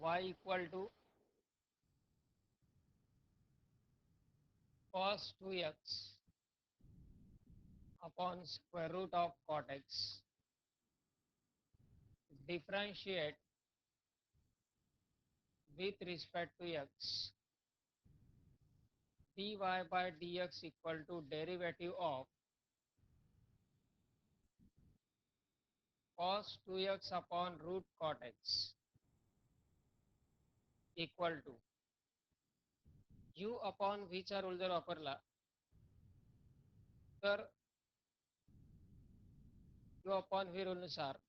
y equal to cos 2x upon square root of cot x. Differentiate with respect to x. dy by dx equal to derivative of cos 2x upon root cot x equal to u upon v चा rule जर वापरला तर u upon v rule नुसार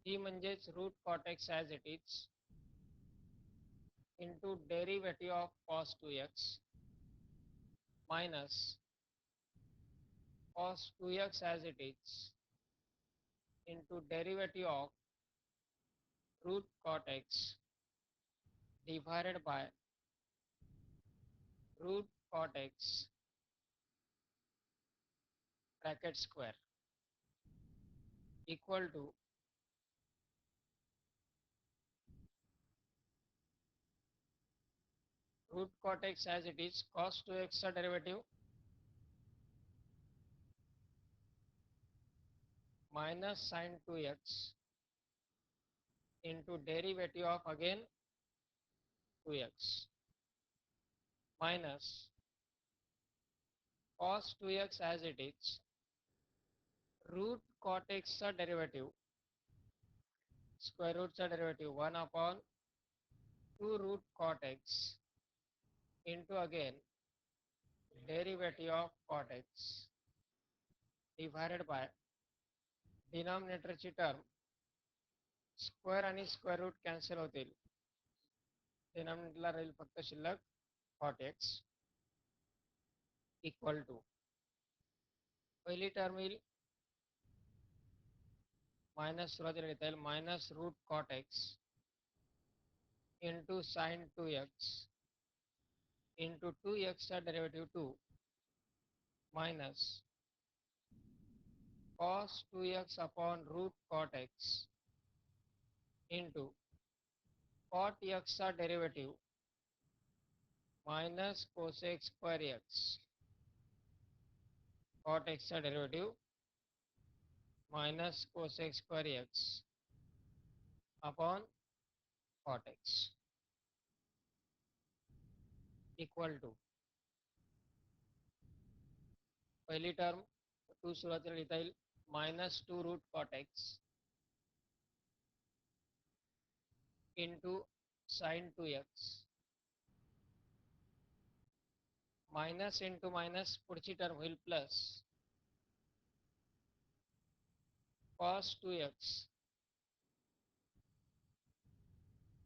v म्हणजेच root cot x as it is into derivative of cos 2x minus cos 2x as it is into derivative of root cot x divided by root cot x bracket square equal to root cot x as it is cos 2x चा derivative minus sin 2x into derivative of again 2x minus cos 2x as it is root cot x चा derivative square root चा derivative 1 upon 2 root cot x into again derivative of cot x divided by denominator ची term square आणि square root cancel होतील डिनॉमिनेटरला राहील फक्त शिल्लक cot x equal to पहिली टर्म येईल मायनस सुरुवातीला लिहिता येईल minus root cot x into sine 2x into 2x चा derivative 2 minus cos 2x upon root cot x into cot x चा derivative minus cosec square x cot x चा derivative minus cosec square x upon cot x equal to पहिली term 2 सुरुवातीला लिहिता येईल minus 2 root cot x into sine 2x minus into minus पुढची term होईल plus cos 2x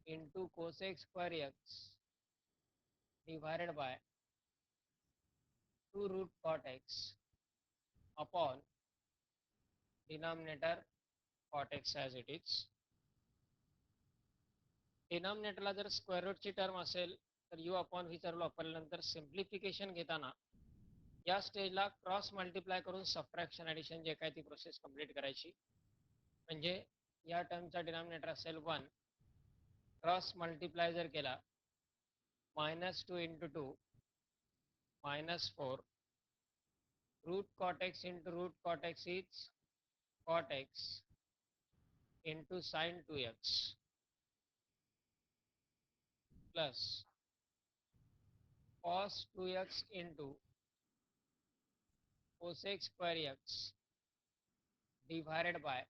into cosec square x divided by 2 root cot x upon denominator cot x as it is. डिनॉमिनेटरला जर square रूटची term असेल तर u upon V चा rule वापरल्यानंतर simplification घेताना या स्टेजला क्रॉस मल्टिप्लाय करून सबट्रॅक्शन ॲडिशन जे काय ती प्रोसेस कंप्लीट करायची म्हणजे या टर्मचा डिनॉमिनेटर असेल 1 क्रॉस मल्टिप्लाय जर केला minus 2 into 2 minus 4 root cot x into root cot x is cot x into sine 2x plus cos 2x into cosec square x divided by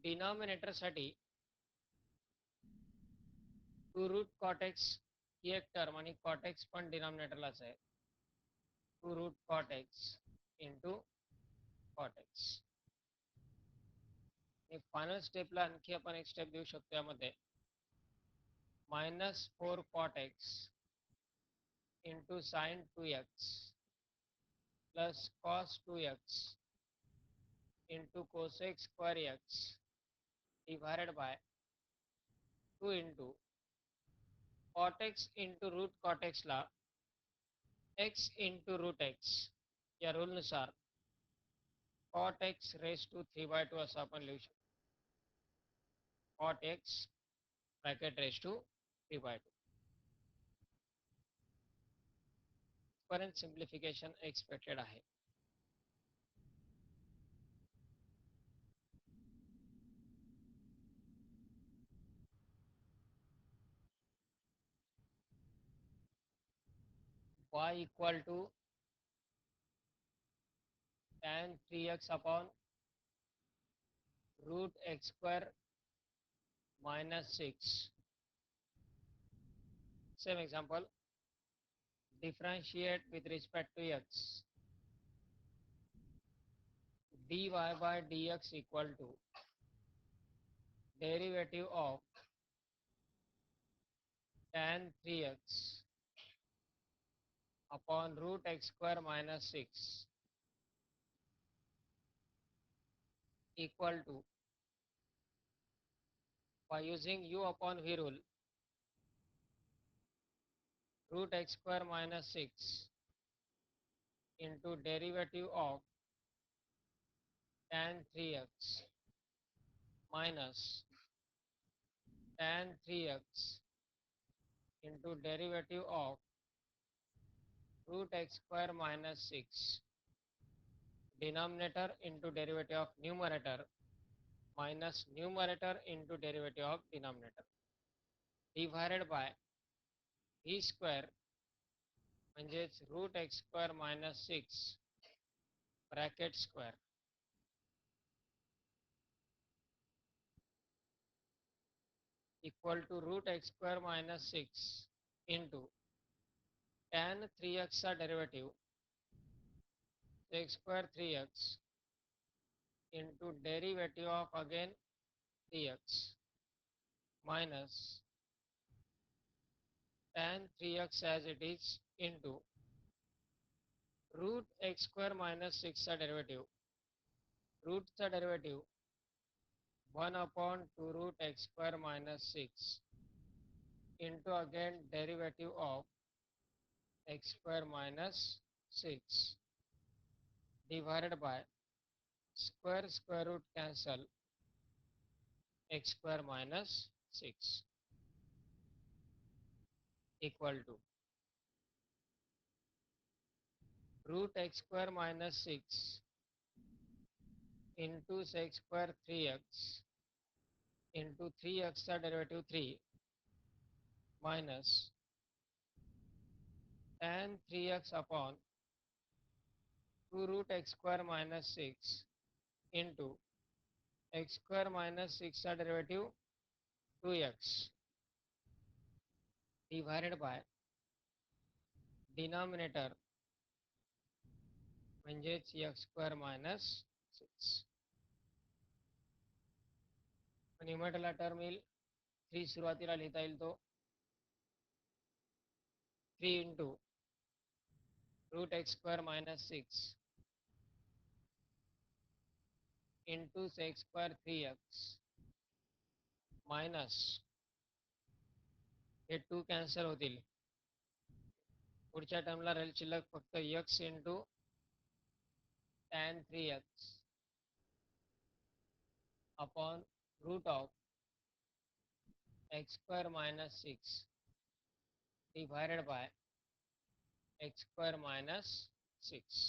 denominator साठी 2 root cot x ही एक term आणि cot x पण डिनॉमिनेटरलाच आहे 2 root cot x into cot x final स्टेपला आणखी आपण एक स्टेप देऊ शकतो यामध्ये minus 4 cot x into sine 2x plus cos 2x into cosec square x divided by 2 into cot x into root cot x ला x इंटू रूट x या रूलनुसार cot x रेस टू 3/2 असं आपण लिहू शकतो cot x bracket raise to 3/2 पर्यंत simplification expected आहे. y equal to tan 3x upon root x square minus 6. Same example, differentiate with respect to x. dy by dx equal to derivative of tan 3x upon root x square minus 6 equal to, by using u upon v rule, root x square minus 6 into derivative of tan 3x minus tan 3x into derivative of root x square minus 6 denominator into derivative of numerator minus numerator into derivative of denominator divided by v square म्हणजेच root x square minus 6 bracket square equal to root x square minus 6 into tan 3x चा derivative x square 3x into derivative of again 3x minus tan 3x as it is into root x square minus 6 चा derivative, root चा derivative 1 upon 2 root x square minus 6 into again derivative of x square minus 6 divided by square root cancel x square minus 6 equal to root x square minus 6 into x square 3x into 3x चा derivative 3 minus tan 3x upon 2 root x square minus 6 into x square minus 6 चा derivative 2x divided by denominator म्हणजेच x square minus 6 न्यूमरेटरला term येईल 3 सुरुवातीला लिहिता येईल तो 3 into root x square minus 6 into x square 3x minus हे 2 cancel होतील पुढच्या टर्मला राहील शिल्लक फक्त x into tan 3x upon root of x square minus 6 divided by x square minus 6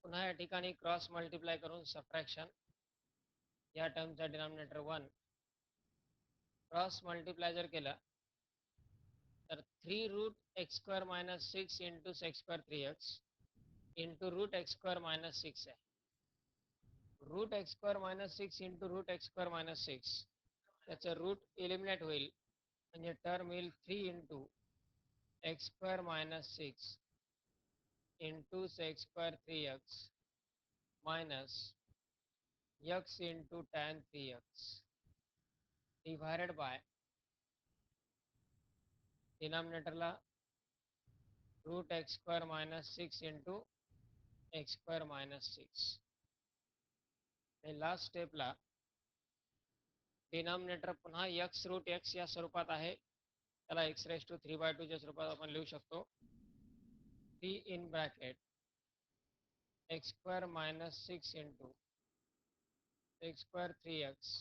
पुन्हा या ठिकाणी क्रॉस मल्टिप्लाय करून सबट्रॅक्शन या टर्मचा डिनॉमिनेटर 1 क्रॉस मल्टिप्लाय जर केला तर 3 route x square minus 6 into x square 3x into root x square minus 6 आहे root x square minus 6 into root x square minus 6 त्याचं रूट एलिमिनेट होईल म्हणजे टर्म येईल 3 into x square minus 6 into x square 3x minus x into tan 3x divided by डिनॉमिनेटरला root x square minus 6 into x square minus 6 आणि last स्टेपला denominator पुन्हा x route x या स्वरूपात आहे त्याला x raised to 3/2 च्या स्वरूपात आपण लिहू शकतो 3 in bracket x square minus 6 into x square 3x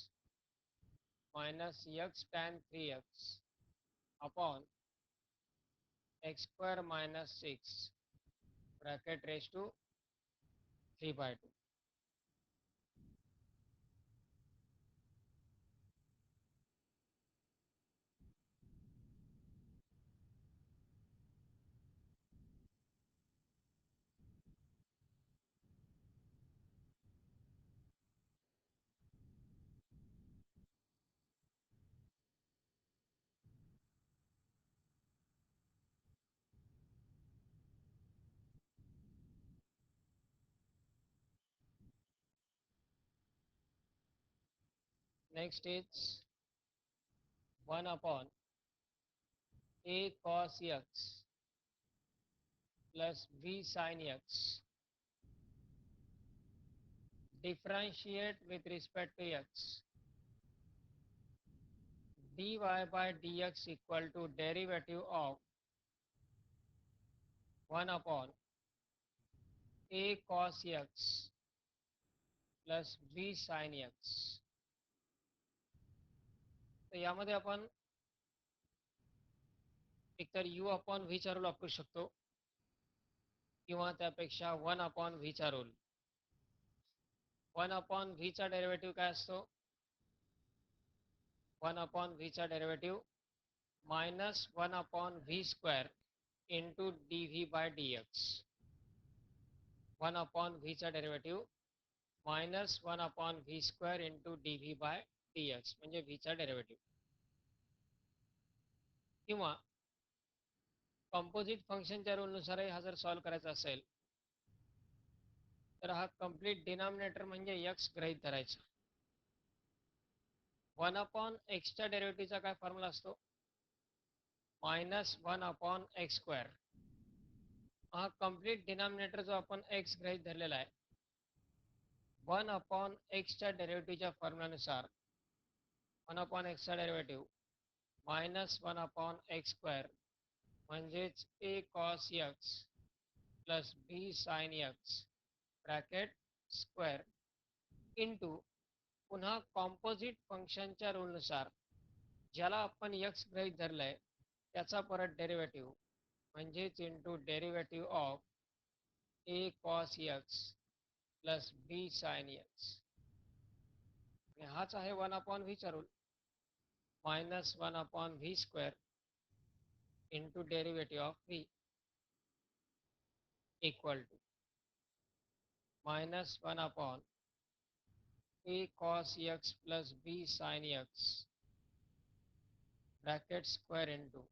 minus x tan 3x upon x square minus 6 bracket raised to 3/2. Next is 1 upon a cos x plus b sin x. Differentiate with respect to x. dy by dx equal to derivative of 1 upon a cos x plus b sin x. तर यामध्ये आपण एकतर u upon V चा rule वापरू शकतो किंवा त्यापेक्षा 1 upon V चा रूल. 1 अपॉन व्ही चा डेरिव्हेटिव्ह काय असतो? 1 अपॉन व्ही चा derivative minus 1 upon V square into D V by D X. 1 upon V चा derivative minus 1 upon V square into D V by D X म्हणजे V चा derivative. किंवा composite फंक्शनच्या रूलनुसारही हा जर सॉल्व्ह करायचा असेल तर हा कंप्लीट डिनॉमिनेटर म्हणजे एक्स गृहीत धरायचा. 1 अपॉन एक्सच्या डेरिव्हेटिव्हचा काय फॉर्म्युला असतो? Minus 1 upon X square. हा कंप्लीट डिनॉमिनेटर जो आपण एक्स गृहीत धरलेला आहे 1 अपॉन एक्सच्या डेरिव्हेटिव्हच्या फॉर्म्युलानुसार 1 अपॉन एक्सचा derivative minus 1 upon X square म्हणजेच A cos X plus B sine X bracket square into पुन्हा कॉम्पोजिट फंक्शनच्या रूलनुसार ज्याला आपण एक्स गृहीत धरलाय त्याचा परत डेरिव्हेटिव्ह म्हणजेच into derivative of A cos X plus B sine X. हाच आहे 1 अपॉन व्ही चा rule. Minus 1 upon V square into derivative of V equal to minus 1 upon A cos X plus B sine X bracket square into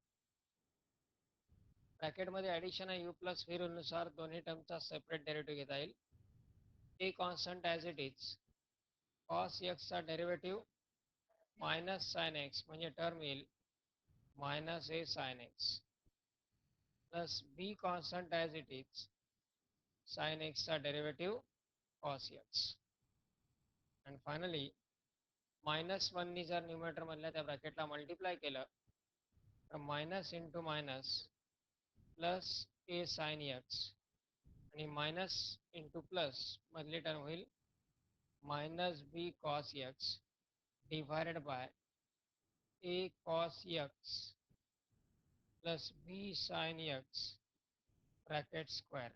ब्रॅकेटमध्ये addition आहे U plus V रूलनुसार दोन्ही टर्मचा separate derivative घेता येईल. A constant as it is. Cos एक्सचा derivative minus sine X म्हणजे term येईल minus A sine X plus B constant as it is. Sine एक्सचा derivative cos X. And finally minus 1नी जर न्यूमरेटर मधल्या त्या ब्रॅकेटला मल्टिप्लाय केलं तर minus into minus plus A sine X आणि मायनस इंटू प्लस मधली टर्म होईल minus B cos X divided by A cos X plus B sine X bracket square.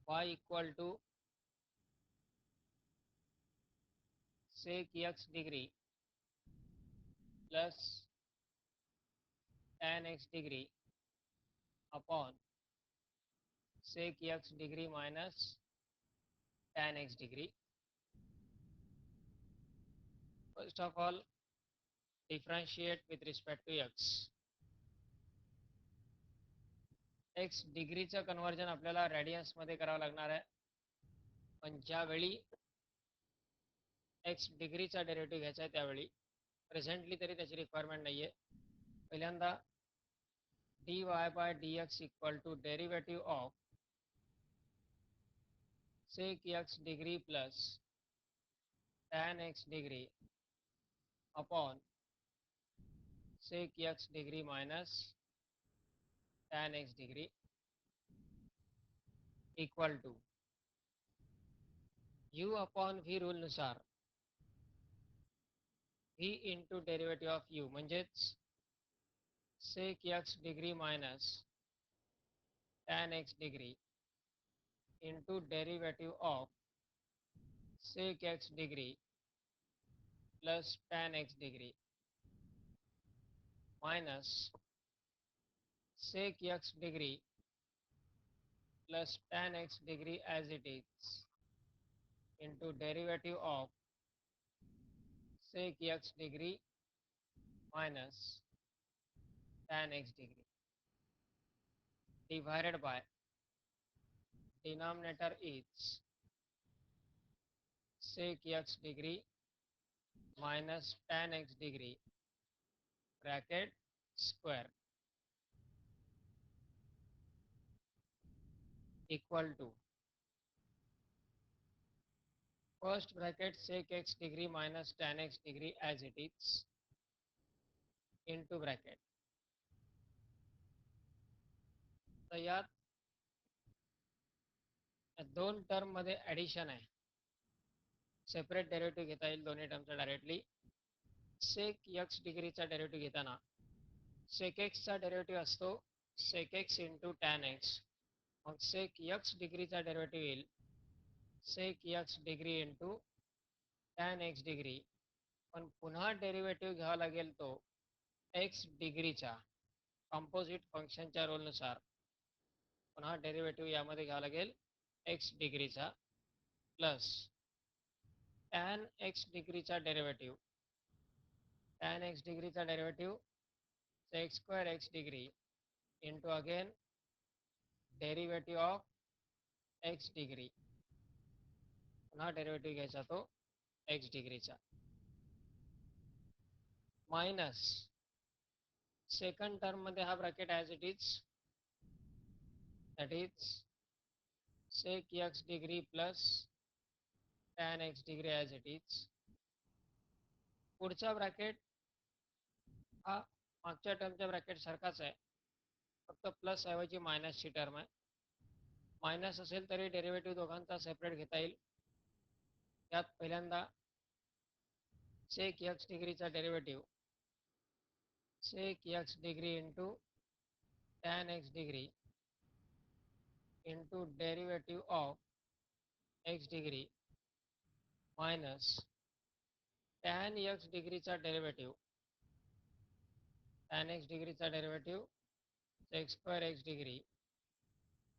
y equal to sec x degree plus tan x degree upon sec x degree minus tan x degree. First of all, differentiate with respect to x. x डिग्रीचं conversion आपल्याला radians मध्ये करावं लागणार आहे, पण ज्यावेळी x डिग्रीचा derivative घ्यायचा आहे त्यावेळी प्रेझेंटली तरी त्याची रिक्वायरमेंट नाहीये. पहिल्यांदा dy by dx equal to derivative of sec x degree plus tan x degree upon sec x degree minus tan x degree equal to u upon v rule नुसार v into derivative of u म्हणजेच sec x degree minus tan x degree into derivative of sec x degree plus tan x degree minus sec x degree plus tan x degree as it is into derivative of sec x degree minus tan x degree divided by denominator is sec x degree minus tan x degree bracket square equal to first bracket sec x degree minus tan x degree as it is into bracket. तर यात दोन term मध्ये addition आहे, separate derivative घेता येईल दोन्ही टर्मचा directly. Sec x डिग्रीचा डेरिव्हेटिव्ह घेताना सेक एक्सचा डेरिव्हेटिव्ह असतो sec x into tan x, मग सेक एक्स डिग्रीचा डेरिव्हेटिव्ह येईल sec x degree into tan x degree, पण पुन्हा डेरिव्हेटिव्ह घ्यावा लागेल तो एक्स डिग्रीचा कंपोजिट फंक्शनच्या रोलनुसार पुन्हा डेरिव्हेटिव्ह यामध्ये घ्यावा लागेल एक्स डिग्रीचा प्लस टॅन एक्स डिग्रीचा डेरिव्हेटिव्ह, टॅन एक्स डिग्रीचा derivative sec square x degree into again derivative of x degree, पुन्हा डेरिव्हेटिव्ह घ्यायचा तो एक्स डिग्रीचा मायनस सेकंड टर्म मध्ये हा bracket as it is that is sec x degree plus tan x degree as it is. पुढचा bracket हा मागच्या टर्मच्या ब्रॅकेट सारखाच आहे, फक्त प्लस ऐवजी मायनसची टर्म आहे. मायनस असेल तरी डेरिव्हेटिव्ह दोघांचा सेपरेट घेता येईल. त्यात पहिल्यांदा सेक एक्स डिग्रीचा derivative sec x degree into tan x degree into derivative of x degree minus tan x डिग्रीचा डेरिव्हेटिव्ह, टॅन एक्स डिग्रीचा derivative sec square x degree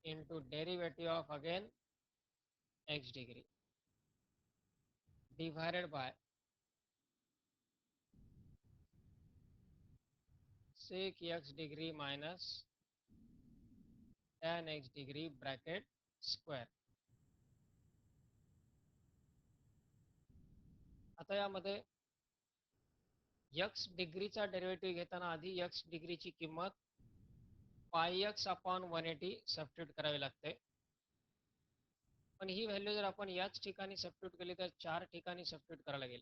into derivative of again x degree divided by sec x degree minus tan x degree bracket square. आता यामध्ये x डिग्रीचा derivative घेताना आधी x डिग्रीची किंमत पाय x upon 180 substitute करावी लागते, पण ही व्हॅल्यू जर आपण याच ठिकाणी सबस्टिट्यूट केली तर चार ठिकाणी सबस्टिट्यूट करायला लागेल,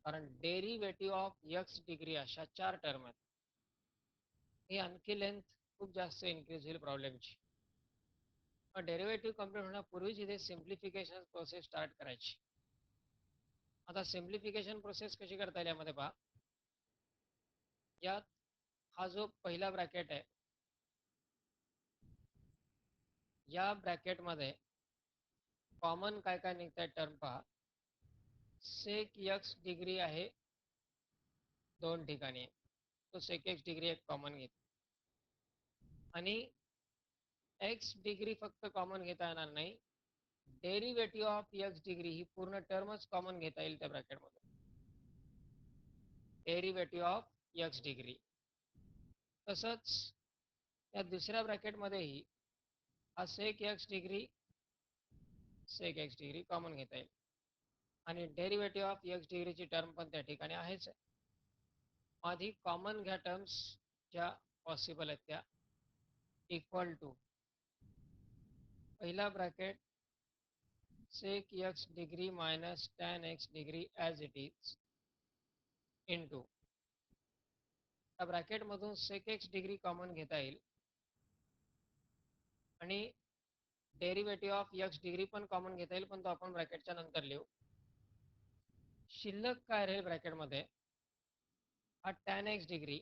कारण डेरिव्हेटिव्ह ऑफ एक्स डिग्री अशा चार टर्म आहेत. ही आणखी लेंथ खूप जास्त इन्क्रीज होईल प्रॉब्लेमची. डेरिव्हेटिव्ह कम्प्लीट होण्यापूर्वीच इथे सिम्प्लिफिकेशन प्रोसेस स्टार्ट करायची. आता सिम्प्लिफिकेशन प्रोसेस कशी करता येईल यामध्ये पहा. यात हा जो पहिला ब्रॅकेट आहे या ब्रॅकेटमध्ये कॉमन काय काय निघताय टर्म पहा. सेक एक्स डिग्री आहे दोन ठिकाणी, तो सेक एक्स डिग्री एक कॉमन घेतो आणि एक्स डिग्री फक्त कॉमन घेता येणार नाही, डेरिव्हेटिव्ह ऑफ एक्स डिग्री ही पूर्ण टर्मच कॉमन घेता येईल त्या ब्रॅकेटमध्ये. Derivative of x degree. तसंच या दुसऱ्या ब्रॅकेटमध्येही हा सेक एक्स डिग्री कॉमन घेता येईल आणि डेरिव्हेटिव्ह ऑफ एक्स डिग्रीची टर्म पण त्या ठिकाणी आहेच आहे. आधी कॉमन घ्या टर्म्स ज्या पॉसिबल आहेत त्या. इक्वल टू पहिला bracket sec x degree minus tan x degree as it is into त्या ब्रॅकेटमधून सेक एक्स डिग्री कॉमन घेता येईल आणि डेरिव्हेटिव्ह ऑफ एक्स डिग्री पण कॉमन घेता येईल, पण तो आपण ब्रॅकेटच्या नंतर लिहू. शिल्लक काय राहील ब्रॅकेटमध्ये, हा टॅन एक्स डिग्री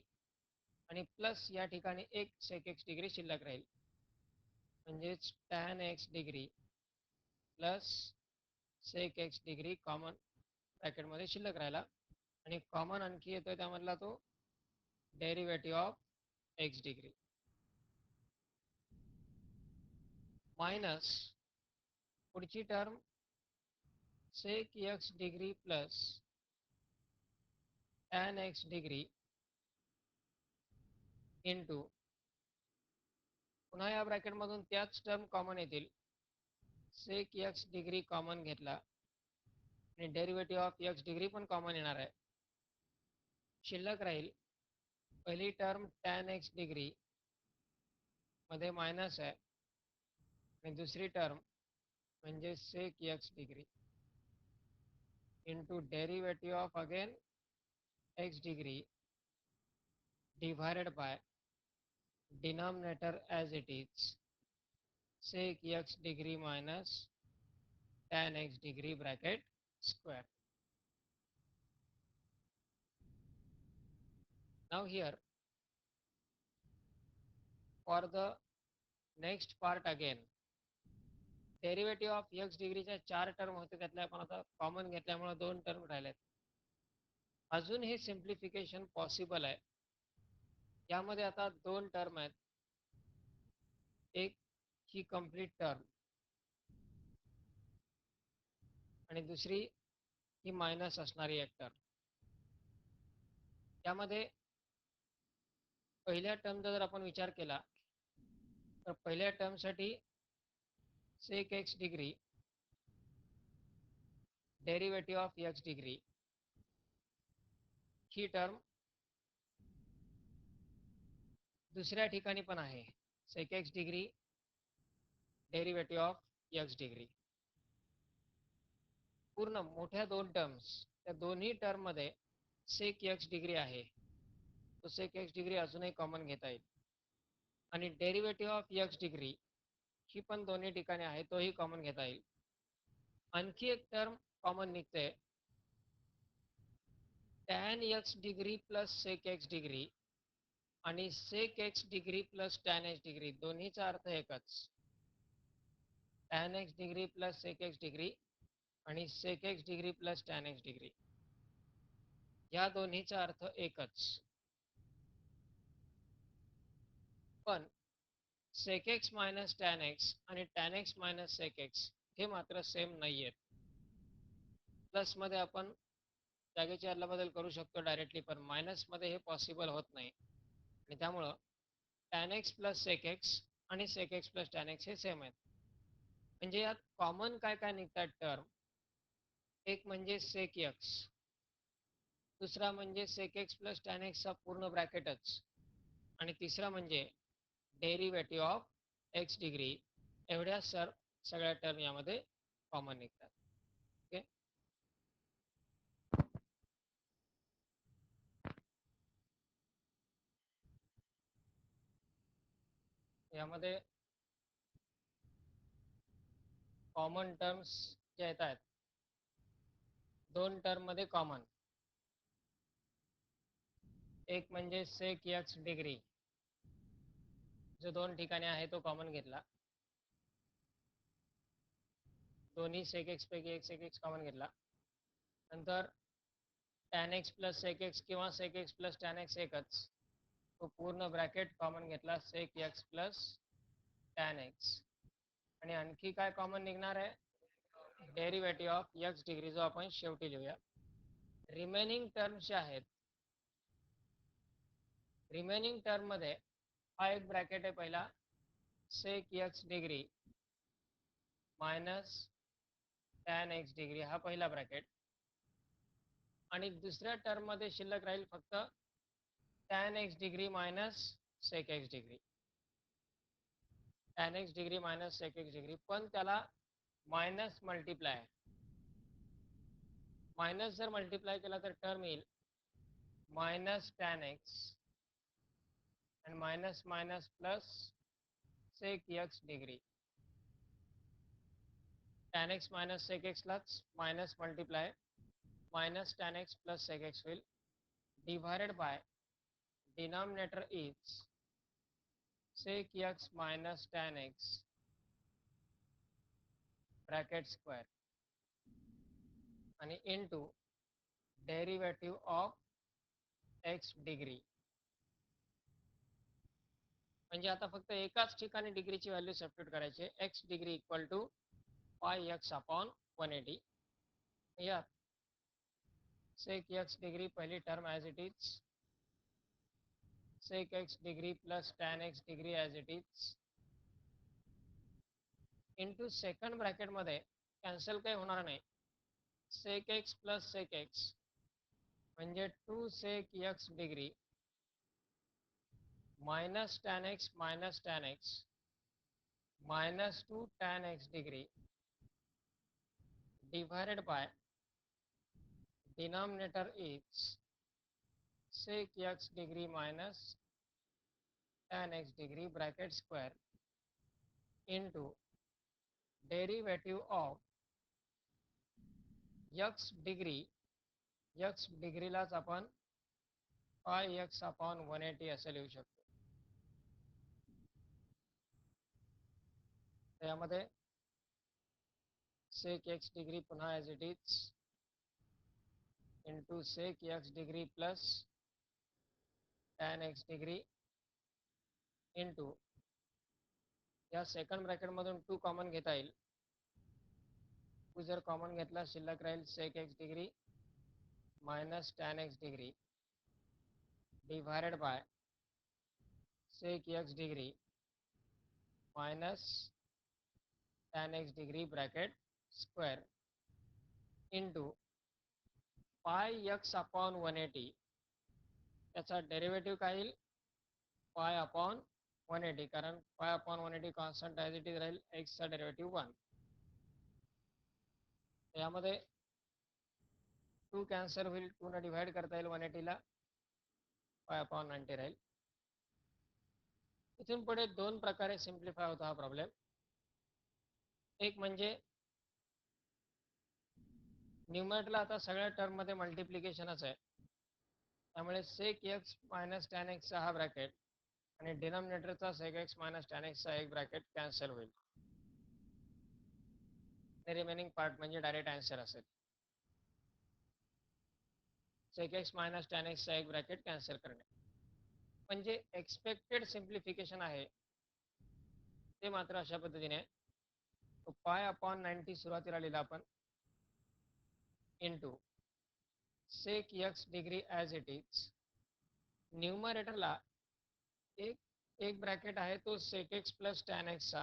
आणि प्लस या ठिकाणी एक सेक एक्स डिग्री शिल्लक राहील, म्हणजेच tan x degree plus sec x degree common ब्रॅकेटमध्ये शिल्लक राहिला आणि कॉमन आणखी येतोय त्यामधला तो derivative of x degree minus पुढची term sec x degree plus tan x degree into पुन्हा या ब्रॅकेटमधून त्याच टर्म कॉमन येतील, सेक एक्स डिग्री कॉमन घेतला आणि डेरिव्हेटिव्ह ऑफ एक्स डिग्री पण कॉमन येणार आहे. शिल्लक राहील पहिली टर्म टॅन एक्स डिग्री मध्ये मायनस आहे आणि दुसरी टर्म म्हणजे sec x degree into derivative of again x degree divided by denominator as it is sec x degree minus tan x degree bracket square. Now here for the next part again derivative of x डिग्रीच्या 4 term होते, त्यातल्या आपण आता common घेतल्यामुळे 2 term राहिलेत. अजून हे simplification possible आहे. यामध्ये आता 2 टर्म आहेत, एक ही कंप्लीट टर्म आणि दुसरी ही मायनस असणारी एक टर्म. यामध्ये पहिल्या टर्मचा जर आपण विचार केला तर पहिल्या टर्मसाठी sec x degree derivative of x degree ही टर्म दुसऱ्या ठिकाणी पण आहे, sec x degree derivative of x degree. पूर्ण मोठ्या 2 टर्म्स, त्या दोन्ही टर्ममध्ये सेक एक्स डिग्री आहे, तो सेक एक्स डिग्री अजूनही कॉमन घेता येईल आणि डेरिव्हेटिव्ह ऑफ एक्स डिग्री ही पण दोन्ही ठिकाणी आहे, तोही कॉमन घेता येईल. आणखी एक टर्म कॉमन निघते, tan x degree plus sec x degree आणि sec x degree plus tan x degree दोन्हीचा अर्थ एकच. Tan x degree plus sec x degree आणि sec x degree plus tan x degree या दोन्हीचा अर्थ एकच. पण sec x minus tan X आणि tan X minus sec X हे मात्र सेम नाही आहेत. प्लसमध्ये आपण जागेची अदलाबदल करू शकतो डायरेक्टली, पण मायनसमध्ये हे पॉसिबल होत नाही आणि त्यामुळं tan X plus sec X आणि sec x plus tan X हे सेम आहेत. म्हणजे यात कॉमन काय काय निघतात टर्म, एक म्हणजे सेक एक्स, दुसरा म्हणजे सेक एक्स प्लस टॅन एक्सचा पूर्ण ब्रॅकेटच आणि तिसरा म्हणजे डेरिव्हेटिव्ह ऑफ एक्स डिग्री. एवढ्या सगळ्या टर्म यामध्ये कॉमन निघतात. ओके, यामध्ये कॉमन टर्म्स जे येतात 2 टर्म मध्ये कॉमन, एक म्हणजे सेक एक्स डिग्री जो 2 ठिकाणी आहे तो कॉमन घेतला, दोन्ही सेक एक्स पैकी एक सेक एक्स कॉमन घेतला. नंतर tan X plus sec X किंवा sec x plus tan X एकच, तो पूर्ण ब्रॅकेट कॉमन घेतला sec x plus tan X आणि आणखी काय कॉमन निघणार आहे, डेरिव्हेटिव्ह ऑफ एक्स डिग्री, जो आपण शेवटी लिहूया. रिमेनिंग टर्म्स जे आहेत, रिमेनिंग टर्म मध्ये हा एक ब्रॅकेट आहे पहिला, sec x degree minus tan x degree, हा पहिला ब्रॅकेट. आणि दुसऱ्या टर्म मध्ये शिल्लक राहील फक्त tan x degree minus sec x degree, tan x degree minus sec x degree, पण त्याला मायनस मल्टिप्लाय, मायनस जर मल्टिप्लाय केला तर टर्म येईल मायनस टॅन एक्स आणि minus minus plus sec x degree. Tan X minus sec एक्सलाच minus multiply minus tan X plus sec X होईल, divided by denominator is sec x minus tan x bracket square आणि into derivative of x degree. म्हणजे आता फक्त एकाच ठिकाणी डिग्रीची value substitute करायची, X degree equal to pi x upon 180. या सेक एक्स डिग्री पहिली term as it is, sec x degree plus tan x degree as it is, into second ब्रॅकेटमध्ये कॅन्सल काही होणार नाही, sec x plus sec X म्हणजे 2 sec x degree minus tan X minus 2 tan x degree divided by denominator is sec x degree minus tan x degree bracket square into derivative of x degree लाच आपण pi x upon 180 असे लिहू शकतो. त्यामध्ये sec x degree पुन्हा as it is into sec x degree plus tan x degree into या second bracket मधून 2 common घेता येईल, 2 जर कॉमन घेतला शिल्लक राहील sec x degree minus tan x degree divided by sec x degree minus tan x degree bracket square into pi x upon 180, त्याचा derivative काय येईल पाय अपॉन 180, कारण pi upon 180 constant as it is राहील, एक्सचा derivative 1. यामध्ये 2 cancel होईल, 2 ने divide करता येईल 180 ला, पाय अपॉन 90 राहील. इथून पुढे 2 प्रकारे सिम्प्लिफाय होता हा प्रॉब्लेम. एक म्हणजे न्यूमरेटरला आता सगळ्या टर्म मध्ये मल्टिप्लिकेशनच आहे, त्यामुळे सेक एक्स मायनस टॅन एक्सचा हा ब्रॅकेट आणि डिनॉमिनेटरचा सेक एक्स मायनस टॅन एक्सचा एक ब्रॅकेट कॅन्सल होईल. रिमेनिंग पार्ट म्हणजे डायरेक्ट आन्सर असेल. सेक एक्स मायनस टॅन एक्सचा एक ब्रॅकेट कॅन्सल करणे म्हणजे एक्सपेक्टेड सिम्प्लिफिकेशन आहे ते मात्र अशा पद्धतीने, तो पाय अपॉन 90 सुरुवातीला लिहिला आपण into sec x degree as it is. न्यूमरेटरला एक ब्रॅकेट आहे तो सेक एक्स प्लस टॅन एक्सचा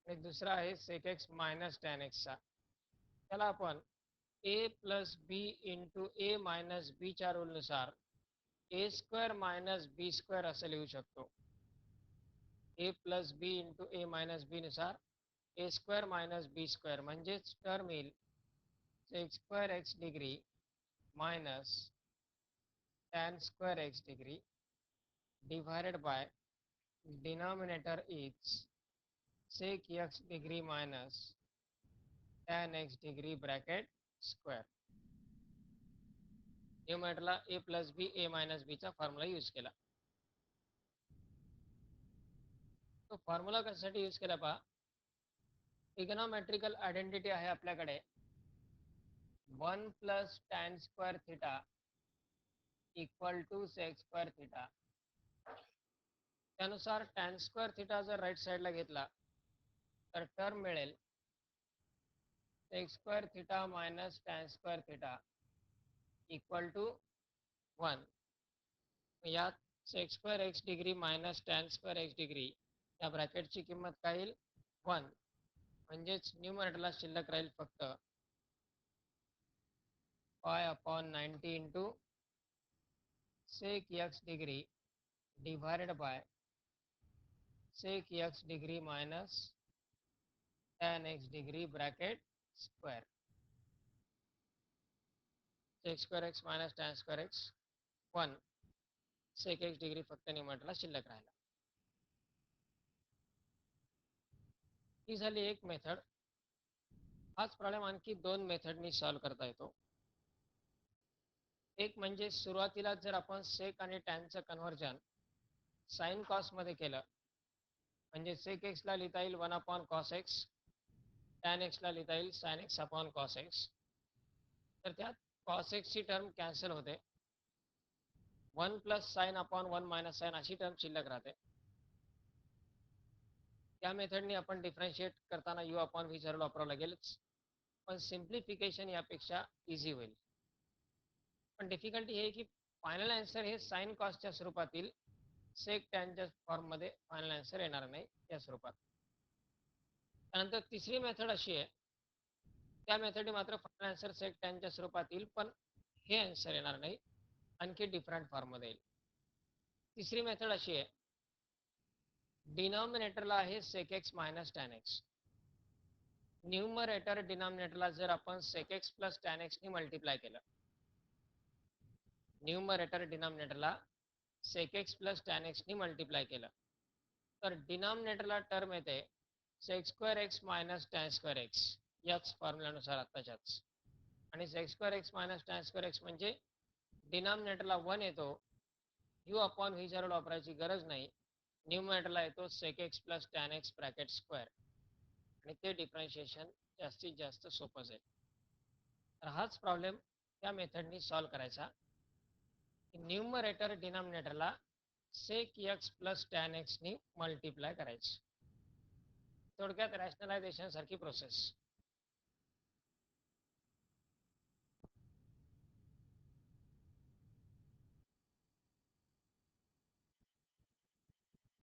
आणि दुसरा आहे सेक एक्स मायनस टॅन एक्सचा. त्याला आपण a plus b into a minus बीच्या रूलनुसार a square minus b square असं लिहू शकतो. A plus b into a minus b नुसार a square minus b square म्हणजेच टर्म येईल sec square x degree minus tan square x degree divided by denominator is sec x degree minus tan x degree bracket square. न्यूमरेटरला a plus b a minus बीचा formula use केला. तो formula कशासाठी use केला पहा, trigonometrical identity आहे आपल्याकडे 1 plus tan square theta equal to sec square theta. त्यानुसार टॅन स्क्वेअर थिटा जर राईट साईडला घेतला तर टर्म मिळेल sec square theta minus tan square theta equal to 1. यात sec square x degree minus tan square x degree या ब्रॅकेटची किंमत काय येईल 1. म्हणजेच न्यूमरेटरला शिल्लक राहील फक्त pi upon 90 into sec x degree divided by sec x degree minus tan x degree bracket square. Sec square x minus tan square x 1. Sec x degree फक्त न्यूमरेटरला शिल्लक राहिला. ही झाली एक मेथड. हाच प्रॉब्लेम आणखी 2 मेथडनी सॉल्व्ह करता येतो. एक म्हणजे सुरुवातीला जर आपण सेक आणि टॅनचं कन्व्हर्जन साइन कॉस मध्ये केलं म्हणजे सेक एक्सला लिहिता येईल 1 अपॉन कॉस एक्स, टॅन एक्सला लिहिता येईल sine x upon cos x. तर त्यात कॉस एक्सची टर्म कॅन्सल होते, 1 plus sine upon 1 minus sine अशी टर्म शिल्लक राहते. त्या मेथडनी आपण डिफरन्शिएट करताना यू अपॉन व्ही जरूर वापरावं लागेलच, पण सिम्प्लिफिकेशन यापेक्षा इझी होईल. पण डिफिकल्टी हे की फायनल आन्सर हे साइन कॉसच्या स्वरूपातील सेक टॅनच्या फॉर्ममध्ये फायनल आन्सर येणार नाही या स्वरूपात. त्यानंतर तिसरी मेथड अशी आहे, त्या मेथडने मात्र फायनल आन्सर सेक टॅनच्या स्वरूपात येईल, पण हे आन्सर येणार नाही, आणखी डिफरंट फॉर्ममध्ये येईल. तिसरी मेथड अशी आहे, डिनॉमिनेटरला आहे sec x minus tan x, numerator डिनॉमिनेटरला जर आपण सेक एक्स प्लस टॅन एक्सनी मल्टिप्लाय केलं, न्यूमरेटर डिनॉमिनेटरला सेक एक्स प्लस टॅन एक्सनी मल्टिप्लाय केलं तर डिनॉमिनेटरला टर्म येते sec square x minus tan square x याच फॉर्म्युल्यानुसार आत्ताच्याच. आणि sec square x minus tan square x म्हणजे डिनॉमिनेटरला 1 येतो, यू अपॉन व्ही जरूर वापरायची गरज नाही, न्यूमरेटरला येतो sec x plus tan x bracket square आणि ते डिफरन्शिएशन जास्तीत जास्त सोपं जाईल. तर हाच प्रॉब्लेम त्या मेथडनी सॉल्व्ह करायचा. न्यूमरेटर डिनॉमिनेटरला सेक एक्स प्लस टॅन एक्सनी मल्टिप्लाय करायचं. थोडक्यात रॅशनलायझेशन सारखी प्रोसेस.